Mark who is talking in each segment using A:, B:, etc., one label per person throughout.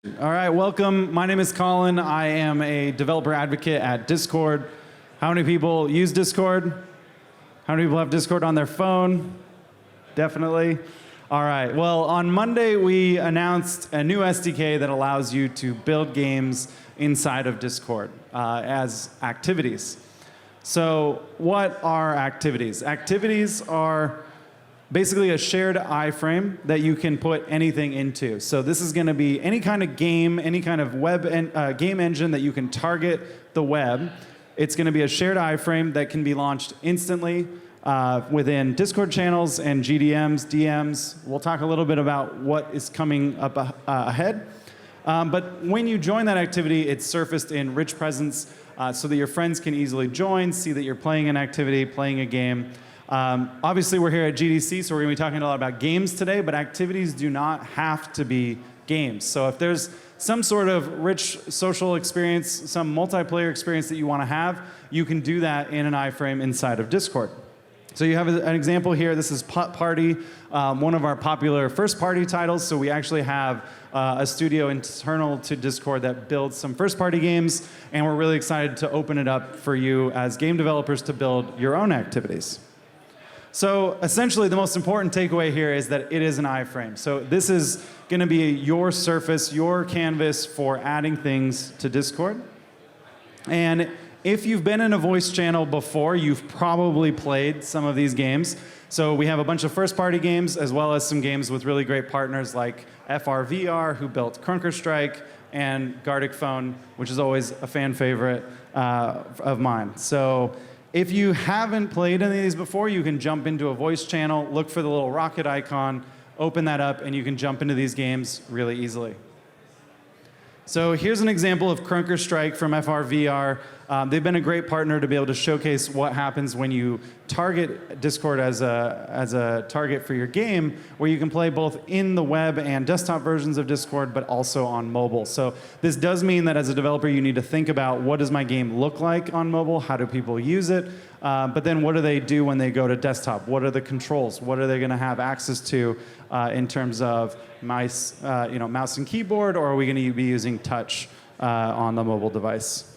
A: All right, welcome. My name is Colin. I am a developer advocate at Discord. How many people use Discord? How many people have Discord on their phone? Definitely. All right, well, on Monday we announced a new SDK that allows you to build games inside of Discord as activities. So what are activities? Activities are basically a shared iframe that you can put anything into. So this is going to be any kind of game, any kind of game engine that you can target the web. It's going to be a shared iframe that can be launched instantly within Discord channels and GDMs, DMs. We'll talk a little bit about what is coming up ahead. But when you join that activity, it's surfaced in rich presence so that your friends can easily join, see that you're playing an activity, playing a game. Obviously, we're here at GDC, so we're going to be talking a lot about games today, but activities do not have to be games. So if there's some sort of rich social experience, some multiplayer experience that you want to have, you can do that in an iframe inside of Discord. So you have an example here. This is Putt Party, one of our popular first-party titles. So we actually have a studio internal to Discord that builds some first-party games, and we're really excited to open it up for you as game developers to build your own activities. So essentially, the most important takeaway here is that it is an iframe. So this is going to be your surface, your canvas for adding things to Discord. And if you've been in a voice channel before, you've probably played some of these games. So we have a bunch of first-party games, as well as some games with really great partners like FRVR, who built Crunker Strike, and Gartic Phone, which is always a fan favorite of mine. So if you haven't played any of these before, you can jump into a voice channel, look for the little rocket icon, open that up, and you can jump into these games really easily. So here's an example of Crunker Strike from FRVR. They've been a great partner to be able to showcase what happens when you target Discord as a target for your game, where you can play both in the web and desktop versions of Discord, but also on mobile. So this does mean that as a developer, you need to think about, what does my game look like on mobile? How do people use it? But then what do they do when they go to desktop? What are the controls? What are they going to have access to in terms of mouse and keyboard, or are we going to be using touch on the mobile device?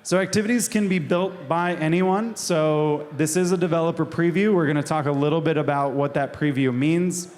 A: So activities can be built by anyone. So this is a developer preview. We're going to talk a little bit about what that preview means.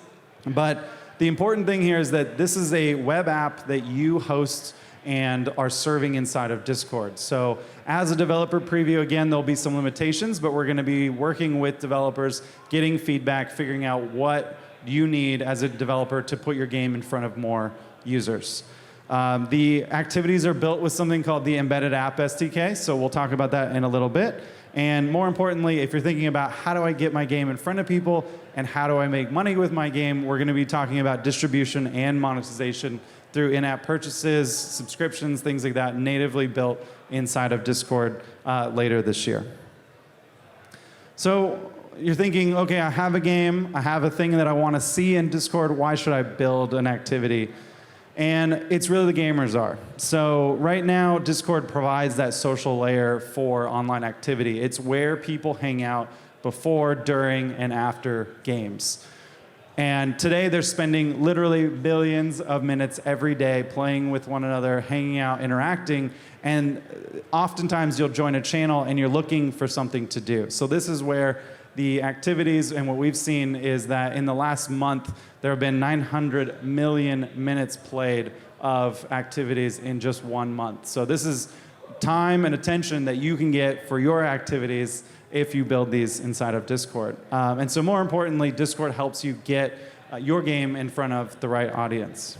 A: But the important thing here is that this is a web app that you host and are serving inside of Discord. So as a developer preview, again, there'll be some limitations, but we're going to be working with developers, getting feedback, figuring out what you need as a developer to put your game in front of more users. The activities are built with something called the Embedded App SDK, so we'll talk about that in a little bit. And more importantly, if you're thinking about how do I get my game in front of people and how do I make money with my game, we're going to be talking about distribution and monetization through in-app purchases, subscriptions, things like that, natively built inside of Discord later this year. So you're thinking, okay, I have a game, I have a thing that I want to see in Discord, why should I build an activity? And it's really the gamers are. So right now, Discord provides that social layer for online activity. It's where people hang out before, during, and after games. And today, they're spending literally billions of minutes every day playing with one another, hanging out, interacting. And oftentimes, you'll join a channel and you're looking for something to do. So this is where the activities, and what we've seen is that in the last month, there have been 900 million minutes played of activities in just 1 month. So this is time and attention that you can get for your activities if you build these inside of Discord. And so more importantly, Discord helps you get your game in front of the right audience.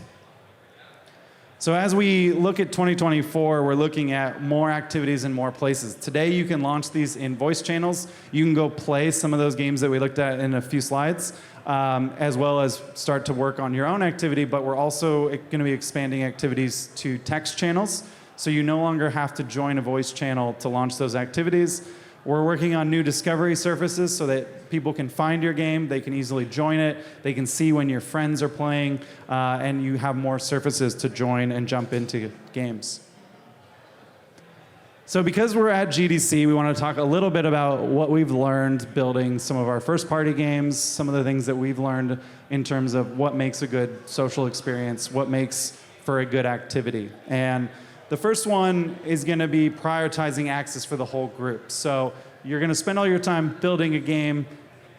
A: So as we look at 2024, we're looking at more activities in more places. Today, you can launch these in voice channels. You can go play some of those games that we looked at in a few slides, as well as start to work on your own activity. But we're also going to be expanding activities to text channels. So you no longer have to join a voice channel to launch those activities. We're working on new discovery surfaces so that people can find your game, they can easily join it, they can see when your friends are playing, and you have more surfaces to join and jump into games. So because we're at GDC, we want to talk a little bit about what we've learned building some of our first-party games, some of the things that we've learned in terms of what makes a good social experience, what makes for a good activity. And the first one is going to be prioritizing access for the whole group. So you're going to spend all your time building a game,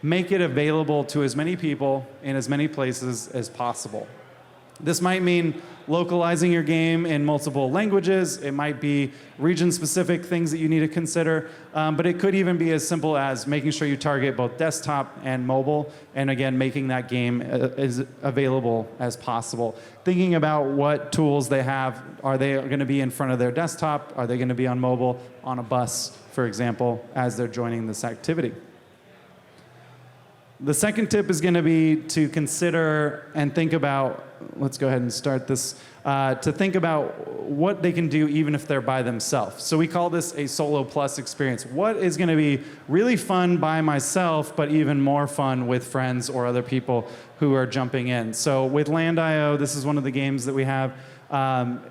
A: make it available to as many people in as many places as possible. This might mean localizing your game in multiple languages. It might be region-specific things that you need to consider, but it could even be as simple as making sure you target both desktop and mobile, and again, making that game as available as possible. Thinking about what tools they have. Are they going to be in front of their desktop? Are they going to be on mobile, on a bus, for example, as they're joining this activity? The second tip is going to be to consider and think about, let's go ahead and start this, to think about what they can do even if they're by themselves. So we call this a Solo Plus experience. What is going to be really fun by myself, but even more fun with friends or other people who are jumping in? So with Land.io, this is one of the games that we have.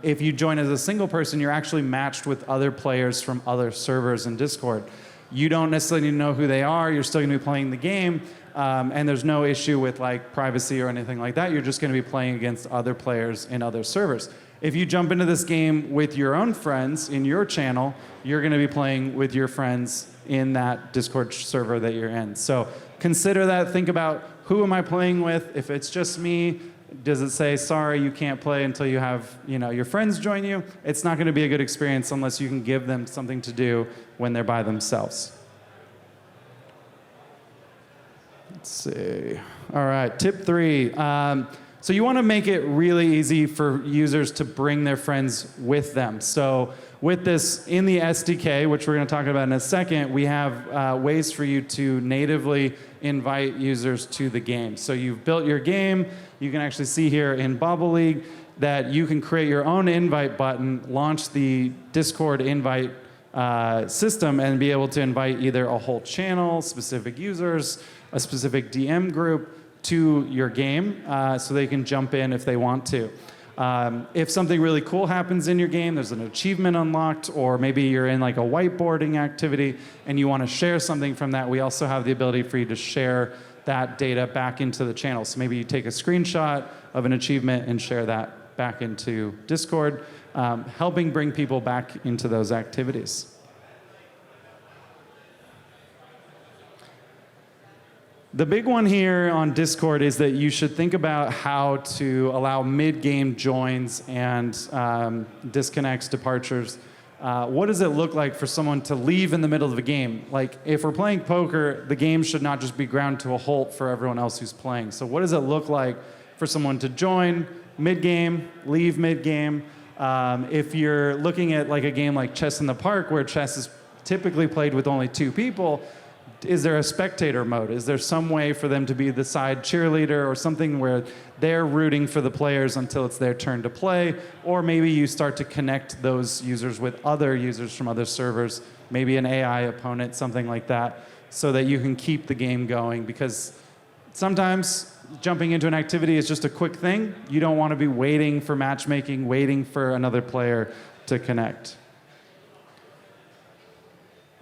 A: If you join as a single person, you're actually matched with other players from other servers in Discord. You don't necessarily need to know who they are. You're still going to be playing the game. And there's no issue with like privacy or anything like that. You're just going to be playing against other players in other servers. If you jump into this game with your own friends in your channel, you're going to be playing with your friends in that Discord server that you're in. So consider that. Think about, who am I playing with? If it's just me, does it say, sorry, you can't play until you have, your friends join you? It's not going to be a good experience unless you can give them something to do when they're by themselves. Let's see. All right, tip 3. So you want to make it really easy for users to bring their friends with them. So with this, in the SDK, which we're going to talk about in a second, we have ways for you to natively invite users to the game. So you've built your game. You can actually see here in Bobble League that you can create your own invite button, launch the Discord invite system, and be able to invite either a whole channel, specific users, a specific DM group to your game so they can jump in if they want to. If something really cool happens in your game, there's an achievement unlocked, or maybe you're in like a whiteboarding activity and you want to share something from that, we also have the ability for you to share that data back into the channel. So maybe you take a screenshot of an achievement and share that back into Discord, helping bring people back into those activities. The big one here on Discord is that you should think about how to allow mid-game joins and disconnects, departures. What does it look like for someone to leave in the middle of a game? Like, if we're playing poker, the game should not just be ground to a halt for everyone else who's playing. So what does it look like for someone to join mid-game, leave mid-game? If you're looking at like a game like Chess in the Park, where chess is typically played with only 2 people, is there a spectator mode? Is there some way for them to be the side cheerleader or something where they're rooting for the players until it's their turn to play? Or maybe you start to connect those users with other users from other servers, maybe an AI opponent, something like that, so that you can keep the game going. Because sometimes jumping into an activity is just a quick thing. You don't want to be waiting for matchmaking, waiting for another player to connect.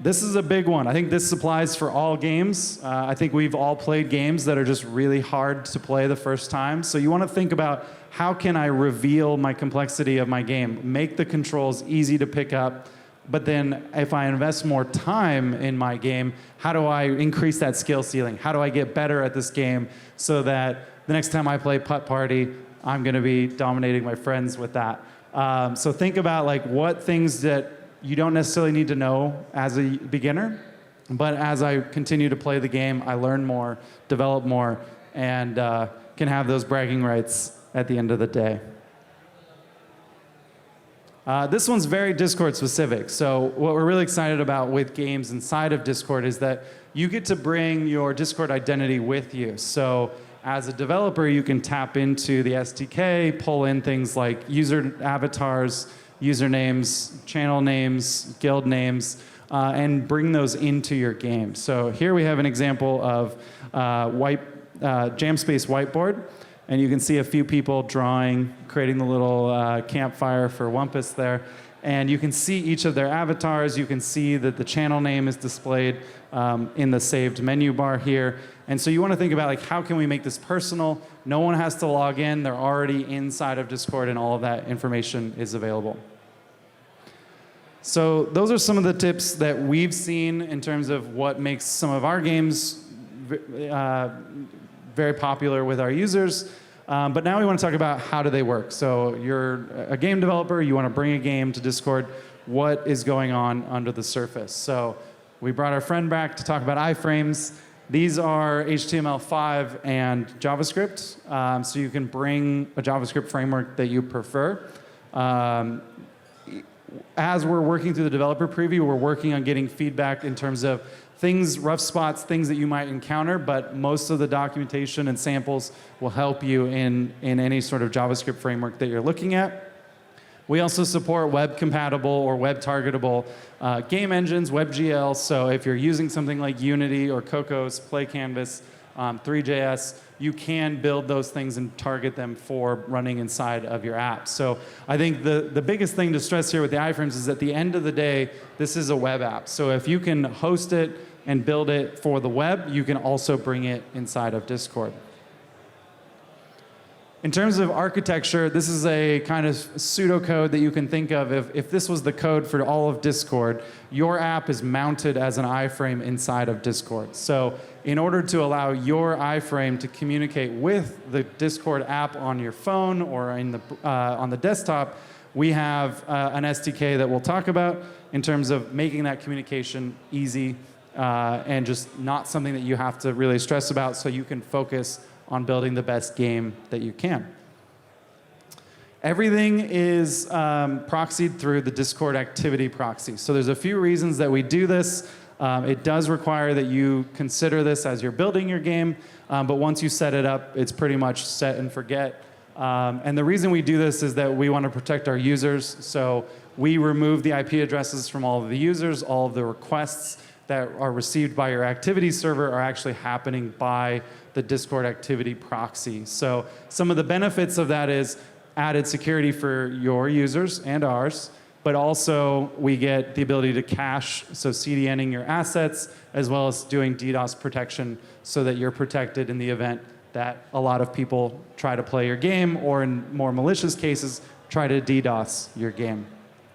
A: This is a big one. I think this applies for all games. I think we've all played games that are just really hard to play the first time. So you want to think about, how can I reveal my complexity of my game, make the controls easy to pick up, but then if I invest more time in my game, how do I increase that skill ceiling? How do I get better at this game so that the next time I play Putt Party, I'm going to be dominating my friends with that? So think about like what things that you don't necessarily need to know as a beginner, but as I continue to play the game, I learn more, develop more, and can have those bragging rights at the end of the day. This one's very Discord specific. So what we're really excited about with games inside of Discord is that you get to bring your Discord identity with you. So as a developer, you can tap into the SDK, pull in things like user avatars, usernames, channel names, guild names, and bring those into your game. So here we have an example of Jamspace whiteboard, and you can see a few people drawing, creating the little campfire for Wumpus there. And you can see each of their avatars. You can see that the channel name is displayed in the saved menu bar here. And so you want to think about, like, how can we make this personal? No one has to log in. They're already inside of Discord, and all of that information is available. So those are some of the tips that we've seen in terms of what makes some of our games very popular with our users. But now we want to talk about how do they work. So you're a game developer, you want to bring a game to Discord. What is going on under the surface? So we brought our friend back to talk about iframes. These are HTML5 and JavaScript. So you can bring a JavaScript framework that you prefer. As we're working through the developer preview, we're working on getting feedback in terms of things, rough spots, things that you might encounter, but most of the documentation and samples will help you in any sort of JavaScript framework that you're looking at. We also support web-compatible or web-targetable game engines, WebGL. So if you're using something like Unity or Cocos, PlayCanvas, 3JS, you can build those things and target them for running inside of your app. So I think the biggest thing to stress here with the iframes is at the end of the day, this is a web app. So if you can host it and build it for the web, you can also bring it inside of Discord. In terms of architecture, this is a kind of pseudocode that you can think of. If this was the code for all of Discord, your app is mounted as an iframe inside of Discord. So in order to allow your iframe to communicate with the Discord app on your phone or on the desktop, we have an SDK that we'll talk about in terms of making that communication easy and just not something that you have to really stress about, so you can focus on building the best game that you can. Everything is proxied through the Discord activity proxy. So there's a few reasons that we do this. It does require that you consider this as you're building your game, but once you set it up, it's pretty much set and forget. And the reason we do this is that we want to protect our users. So we remove the IP addresses from all of the users. All of the requests that are received by your activity server are actually happening by the Discord activity proxy. So some of the benefits of that is added security for your users and ours, but also we get the ability to cache, so CDNing your assets, as well as doing DDoS protection so that you're protected in the event that a lot of people try to play your game, or in more malicious cases, try to DDoS your game.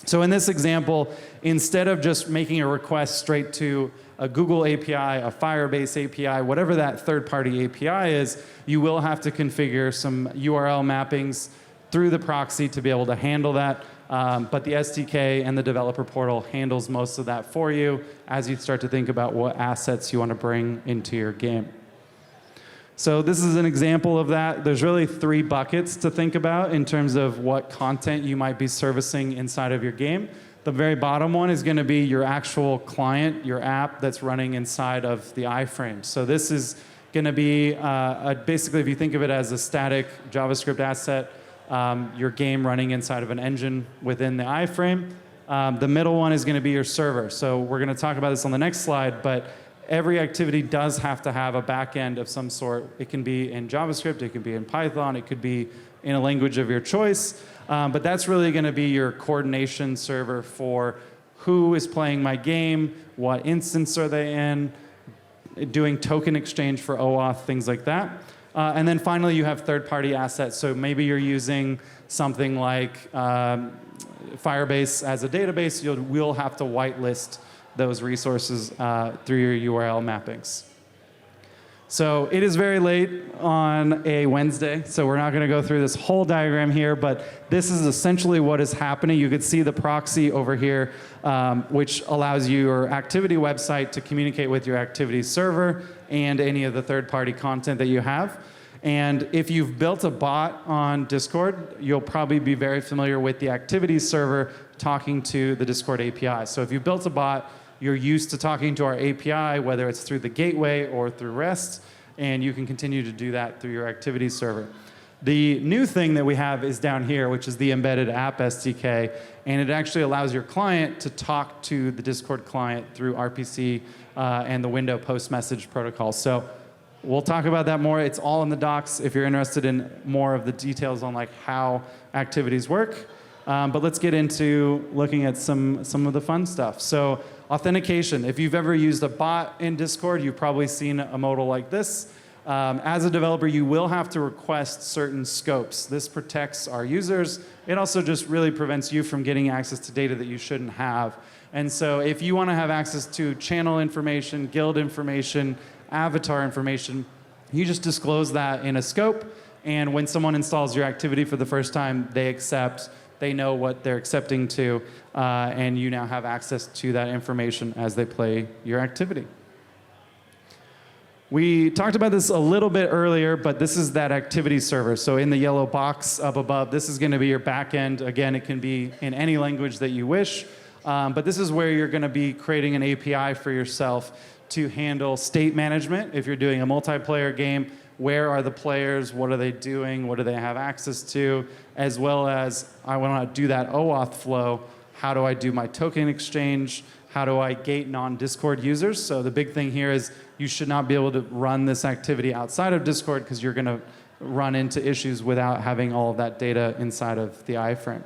A: So in this example, instead of just making a request straight to a Google API, a Firebase API, whatever that third-party API is, you will have to configure some URL mappings through the proxy to be able to handle that. But the SDK and the developer portal handles most of that for you as you start to think about what assets you want to bring into your game. So this is an example of that. There's really 3 buckets to think about in terms of what content you might be servicing inside of your game. The very bottom one is going to be your actual client, your app that's running inside of the iframe. So this is going to be basically, if you think of it as a static JavaScript asset, your game running inside of an engine within the iframe. The middle one is going to be your server. So we're going to talk about this on the next slide, but every activity does have to have a back end of some sort. It can be in JavaScript, it could be in Python, it could be in a language of your choice. But that's really going to be your coordination server for who is playing my game, what instance are they in, doing token exchange for OAuth, things like that. And then finally, you have third-party assets. So maybe you're using something like Firebase as a database. We'll have to whitelist those resources through your URL mappings. So it is very late on a Wednesday, so we're not going to go through this whole diagram here, but this is essentially what is happening. You could see the proxy over here, which allows your activity website to communicate with your activity server and any of the third-party content that you have. And if you've built a bot on Discord, you'll probably be very familiar with the activities server talking to the Discord API. So if you built a bot, you're used to talking to our API, whether it's through the gateway or through REST, and you can continue to do that through your activities server. The new thing that we have is down here, which is the embedded app SDK, and it actually allows your client to talk to the Discord client through RPC and the window post message protocol. So we'll talk about that more. It's all in the docs if you're interested in more of the details on like how activities work. But let's get into looking at some of the fun stuff. So authentication. If you've ever used a bot in Discord, you've probably seen a modal like this. As a developer, you will have to request certain scopes. This protects our users. It also just really prevents you from getting access to data that you shouldn't have. And so if you want to have access to channel information, guild information, avatar information, you just disclose that in a scope. And when someone installs your activity for the first time, they accept, they know what they're accepting to, and you now have access to that information as they play your activity. We talked about this a little bit earlier, but this is that activity server. So in the yellow box up above, this is going to be your backend. Again, it can be in any language that you wish, but this is where you're going to be creating an API for yourself to handle state management. If you're doing a multiplayer game, where are the players? What are they doing? What do they have access to? As well as, I want to do that OAuth flow. How do I do my token exchange? How do I gate non-Discord users? So the big thing here is you should not be able to run this activity outside of Discord because you're going to run into issues without having all of that data inside of the iframe.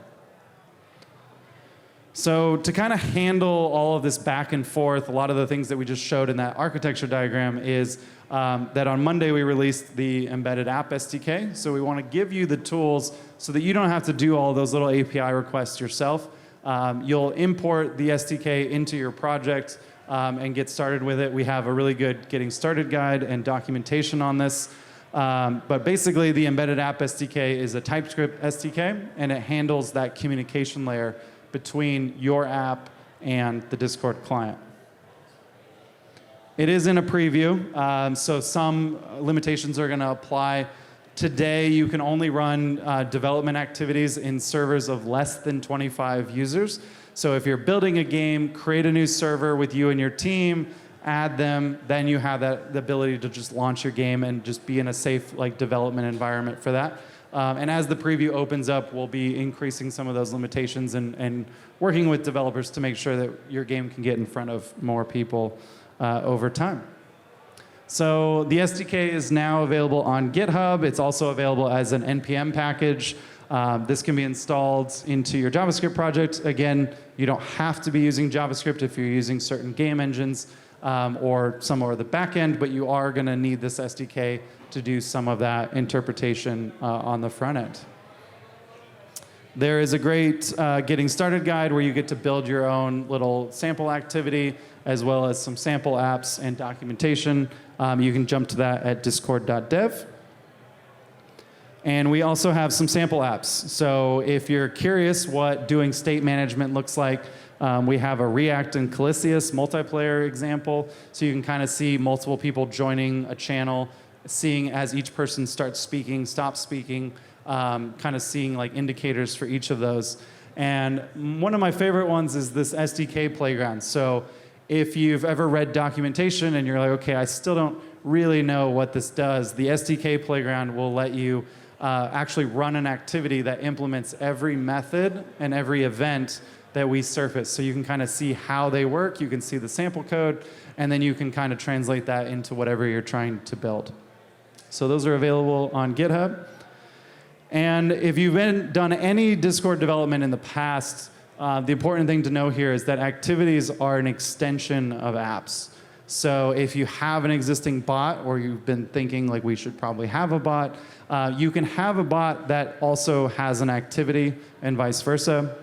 A: So to kind of handle all of this back and forth, a lot of the things that we just showed in that architecture diagram is that on Monday we released the Embedded App SDK. So we want to give you the tools so that you don't have to do all those little API requests yourself. You'll import the SDK into your project and get started with it. We have a really good getting started guide and documentation on this. But basically, the Embedded App SDK is a TypeScript SDK, and it handles that communication layer between your app and the Discord client. It is in a preview, so some limitations are going to apply. Today, you can only run development activities in servers of less than 25 users. So if you're building a game, create a new server with you and your team, add them, then you have the ability to just launch your game and just be in a safe development environment for that. And as the preview opens up, we'll be increasing some of those limitations and working with developers to make sure that your game can get in front of more people over time. So the SDK is now available on GitHub. It's also available as an NPM package. This can be installed into your JavaScript project. Again, you don't have to be using JavaScript if you're using certain game engines or some of the backend, but you are going to need this SDK to do some of that interpretation on the front end. There is a great getting started guide where you get to build your own little sample activity as well as some sample apps and documentation. You can jump to that at discord.dev. And we also have some sample apps. So if you're curious what doing state management looks like, we have a React and Calisius multiplayer example. So you can kind of see multiple people joining a channel, seeing as each person starts speaking, stops speaking, kind of seeing indicators for each of those. And one of my favorite ones is this SDK playground. So if you've ever read documentation and you're like, okay, I still don't really know what this does, the SDK playground will let you actually run an activity that implements every method and every event that we surface. So you can kind of see how they work, you can see the sample code, and then you can kind of translate that into whatever you're trying to build. So those are available on GitHub. And if you've done any Discord development in the past, the important thing to know here is that activities are an extension of apps. So if you have an existing bot, or you've been thinking we should probably have a bot, you can have a bot that also has an activity and vice versa.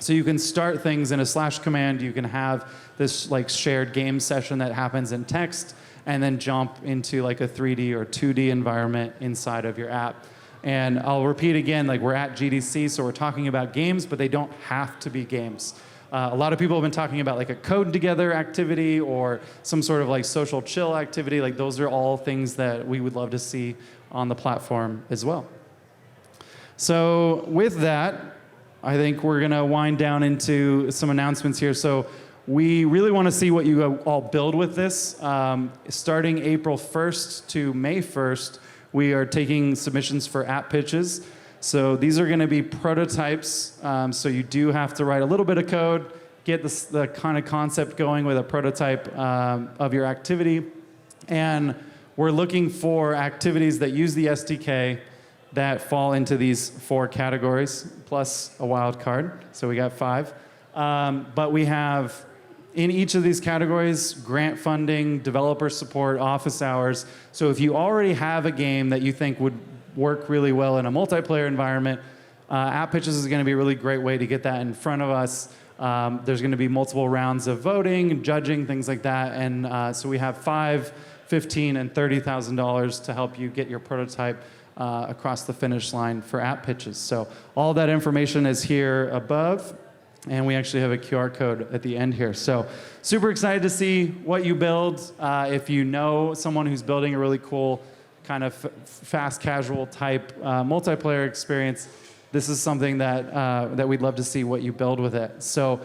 A: So you can start things in a / command. You can have this shared game session that happens in text, and then jump into a 3D or 2D environment inside of your app. And I'll repeat again, we're at GDC, so we're talking about games, but they don't have to be games. A lot of people have been talking about a code together activity or some sort of social chill activity. Those are all things that we would love to see on the platform as well. So with that, I think we're going to wind down into some announcements here. So we really want to see what you all build with this. Starting April 1st to May 1st, we are taking submissions for app pitches. So these are going to be prototypes. So you do have to write a little bit of code, get the kind of concept going with a prototype of your activity. And we're looking for activities that use the SDK, that fall into these 4 categories, plus a wild card. So we got 5. But we have, in each of these categories, grant funding, developer support, office hours. So if you already have a game that you think would work really well in a multiplayer environment, App Pitches is going to be a really great way to get that in front of us. There's going to be multiple rounds of voting, judging, things like that. And so we have $5,000, $15,000, and $30,000 to help you get your prototype across the finish line for App Pitches. So all that information is here above. And we actually have a QR code at the end here. So super excited to see what you build. If you know someone who's building a really cool kind of fast casual type multiplayer experience, this is something that we'd love to see what you build with it. So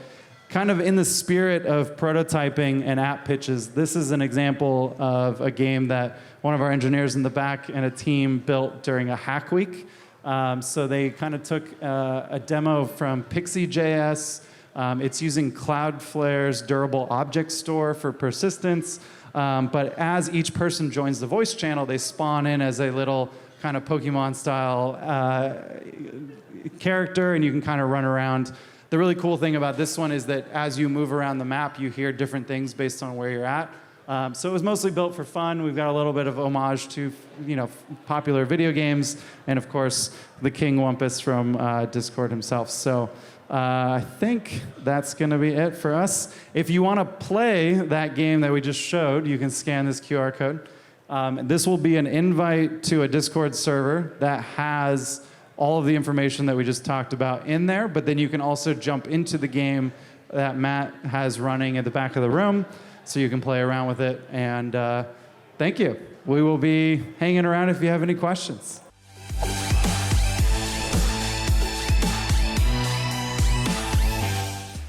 A: kind of in the spirit of prototyping and App Pitches, this is an example of a game that one of our engineers in the back and a team built during a hack week. So they kind of took a demo from Pixie.js. It's using Cloudflare's durable object store for persistence. But as each person joins the voice channel, they spawn in as a little kind of Pokemon-style character, and you can kind of run around. The really cool thing about this one is that as you move around the map, you hear different things based on where you're at. So it was mostly built for fun. We've got a little bit of homage to, popular video games, and of course, the King Wumpus from Discord himself. So I think that's going to be it for us. If you want to play that game that we just showed, you can scan this QR code. This will be an invite to a Discord server that has all of the information that we just talked about in there, but then you can also jump into the game that Matt has running at the back of the room, so you can play around with it. And thank you. We will be hanging around if you have any questions.